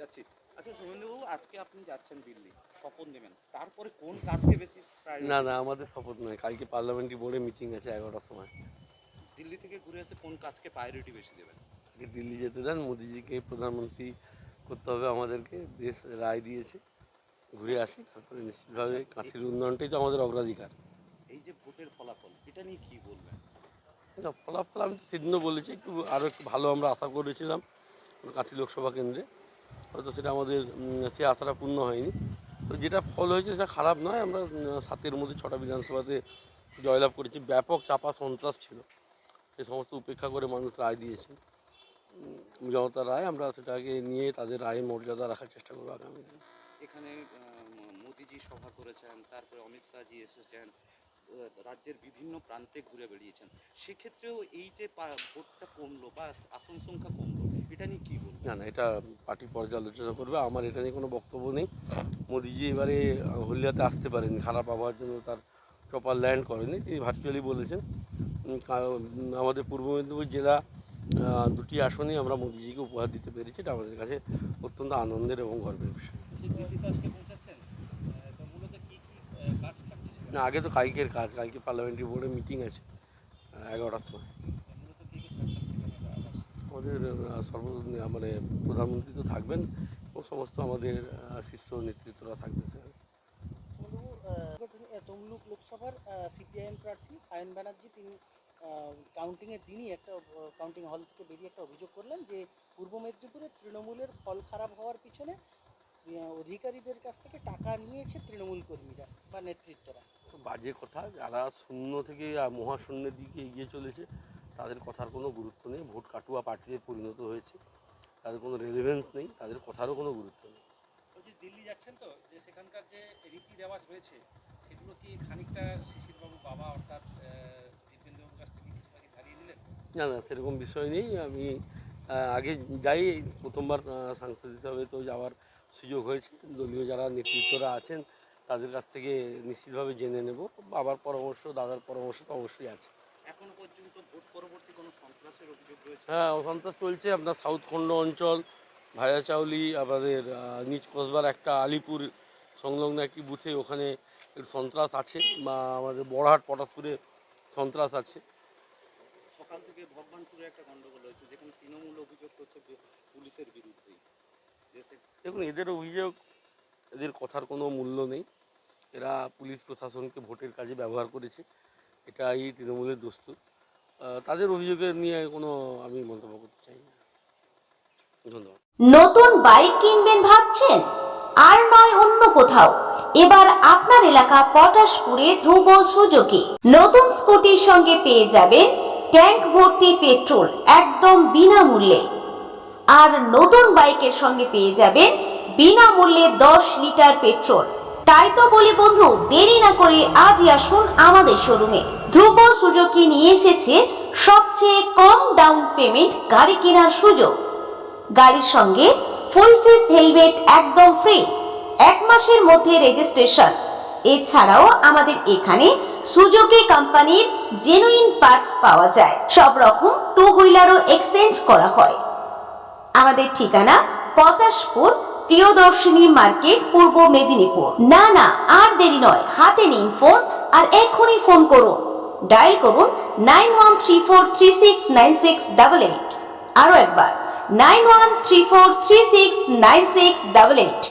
যাচ্ছি। আচ্ছা শুভেন্দুবাবু, আজকে আপনি যাচ্ছেন দিল্লি, শপথ নেবেন, তারপরে কোন কাজকে বেশি না প্রায়োরিটি? না আমাদের শপথ নয়, কালকে পার্লামেন্টারি বোর্ডে মিটিং আছে 11টার সময়। দিল্লি থেকে ঘুরে এসে কোন কাজকে প্রায়োরিটি বেশি দেবেন? আগে দিল্লি যেতে দেন, মোদিজিকে প্রধানমন্ত্রী করতে হবে আমাদেরকে, দেশ রায় দিয়েছে, ঘুরে আসি, তারপরে নিশ্চিতভাবে আচ্ছা, কাঁথির উন্নয়নটাই তো আমাদের অগ্রাধিকার। এই যে ভোটের ফলাফল, এটা নিয়ে কি বলবেন? না, ফলাফল আমি তো সেদিনও বলেছি, আরও একটু ভালো আমরা আশা করেছিলাম কাঁথি লোকসভা কেন্দ্রে, হয়তো সেটা আমাদের সে আশাটা পূর্ণ হয়নি। তো যেটা ফল হয়েছে সেটা খারাপ নয়। আমরা 7-এর মধ্যে 6টা বিধানসভাতে জয়লাভ করেছি। ব্যাপক চাপা সন্ত্রাস ছিল, সে সমস্ত উপেক্ষা করে মানুষ রায় দিয়েছে, জনতার রায়। আমরা সেটাকে নিয়ে তাদের রায়ের মর্যাদা রাখার চেষ্টা করবো আগামী দিন। এখানে মোদিজি সভা করেছেন, তারপরে অমিত শাহজি এসেছেন, রাজ্যের বিভিন্ন প্রান্তে ঘুরে বেরিয়েছেন, সেক্ষেত্রেও এই যে ভোটটা কমলো বা আসন সংখ্যা কমলো, এটা নিয়ে কি বলবেন? না না, এটা পার্টি পর্যালোচনা করবে, আমার এটা নিয়ে কোনো বক্তব্য নেই। মোদিজি এবারে হলদিয়াতে আসতে পারেনি, খারাপ আবহাওয়ার জন্য তার প্রপার ল্যান্ড করেনি, তিনি ভার্চুয়ালি বলেছেন। আমাদের পূর্ব মেদিনীপুর জেলা দুটি আসনই আমরা মোদিজিকে উপহার দিতে পেরেছি, এটা আমাদের কাছে অত্যন্ত আনন্দের এবং গর্বের বিষয়। না, আগে তো কালকের কাজ, কালকে পার্লামেন্টারি বোর্ডে মিটিং আছে 11টার সময়। আমাদের মানে প্রধানমন্ত্রী তো থাকবেন ও সমস্ত আমাদের শীর্ষ নেতৃত্বরা থাকবে সেখানে। তমলুক লোকসভার সিপিআইএম প্রার্থী সায়ন ব্যানার্জি তিনি কাউন্টিংয়ের দিনই একটা কাউন্টিং হল থেকে বেরিয়ে একটা অভিযোগ করলেন যে পূর্ব মেদিনীপুরে তৃণমূলের ফল খারাপ হওয়ার পিছনে অধিকারীদের কাছ থেকে টাকা নিয়েছে তৃণমূল কর্মীরা বা নেতৃত্বরা। তো বাজে কথা, যারা শূন্য থেকে মহাশূন্যের দিকে এগিয়ে চলেছে তাদের কথার কোনো গুরুত্ব নেই। ভোট কাটুয়া পার্টিতে পরিণত হয়েছে, তাদের কোনো রেলেভেন্স নেই, তাদের কথারও কোনো গুরুত্ব নেই। বলছি দিল্লি যাচ্ছেন তো, যে সেখানকার যে রীতি রেওয়াজ রয়েছে সেগুলো কি খানিকটা শিশিরবাবু বাবা অর্থাৎ দীপেন্দ্রবাবুর কাছ থেকে কিছুটা কি ছাড়িয়ে নিলেন? না না, সেরকম বিষয় নেই। আমি আগে যাই, প্রথমবার সাংসদ হিসাবে তো যাওয়ার সুযোগ হয়েছে। দলীয় যারা নেতৃত্বরা আছেন তাদের কাছ থেকে নিশ্চিতভাবে জেনে নেব। বাবার পরামর্শ, দাদার পরামর্শ তো অবশ্যই আছে। এখনো পর্যন্ত ভোট পরবর্তী কোনো সন্ত্রাসের অভিযোগ রয়েছে? হ্যাঁ, সন্ত্রাস চলছে। আপনার সাউথ খণ্ড অঞ্চল, ভায়াচাউলি, আমাদের নিচ কসবার একটা আলিপুর সংলগ্ন একটি বুথে, ওখানে একটু সন্ত্রাস আছে, বা আমাদের বড়হাট পটাশপুরে সন্ত্রাস আছে। সকাল থেকে ভগবানপুরে একটা গন্ডগোল হয়েছে, যেখানে তৃণমূল অভিযোগ করছে পুলিশের বিরুদ্ধেই। দেখুন, এদের অভিযোগ, এদের কথার কোনো মূল্য নেই। এরা পুলিশ প্রশাসনকে ভোটের কাজে ব্যবহার করেছে, এটাই তৃণমূলের দস্তুর। তাদের অভিযোগের নিয়ে কোনো আমি মন্তব্য করতে চাই না। ধন্যবাদ। নতুন বাইক কিনবেন ভাবছেন? আর নয় অন্য কোথাও, এবার আপনার এলাকা পটাশপুরে ধ্রুব সুজুকি। নতুন স্কুটির সঙ্গে পেয়ে যাবেন ট্যাঙ্ক ভর্তি পেট্রোল একদম বিনামূল্যে, আর নতুন বাইকের সঙ্গে পেয়ে যাবেন বিনামূল্যে 10 লিটার পেট্রোল। তাই তো বলি বন্ধু, দেরি না করে আজই আসুন আমাদের শোরুমে। ধ্রুব সুজুকি নিয়ে এসেছে সবচেয়ে কম ডাউন পেমেন্ট গাড়ি কেনার সুযোগ, গাড়ির সঙ্গে ফুল ফেস হেলমেট একদম ফ্রি, 1 মাসের মধ্যে রেজিস্ট্রেশন। এছাড়াও আমাদের এখানে সুজুকি কোম্পানির জেনুইন পার্টস পাওয়া যায়, সব রকম টু হুইলারও এক্সচেঞ্জ করা হয়। আমাদের ঠিকানা পটাশপুর প্রিয়দর্শিনী মার্কেট, পূর্ব মেদিনীপুর। না না, আর দেরি নয়, হাতে নিন ফোন আর এখনই ফোন করুন। ডায়াল করুন 9134369688। আরো একবার 9134369688।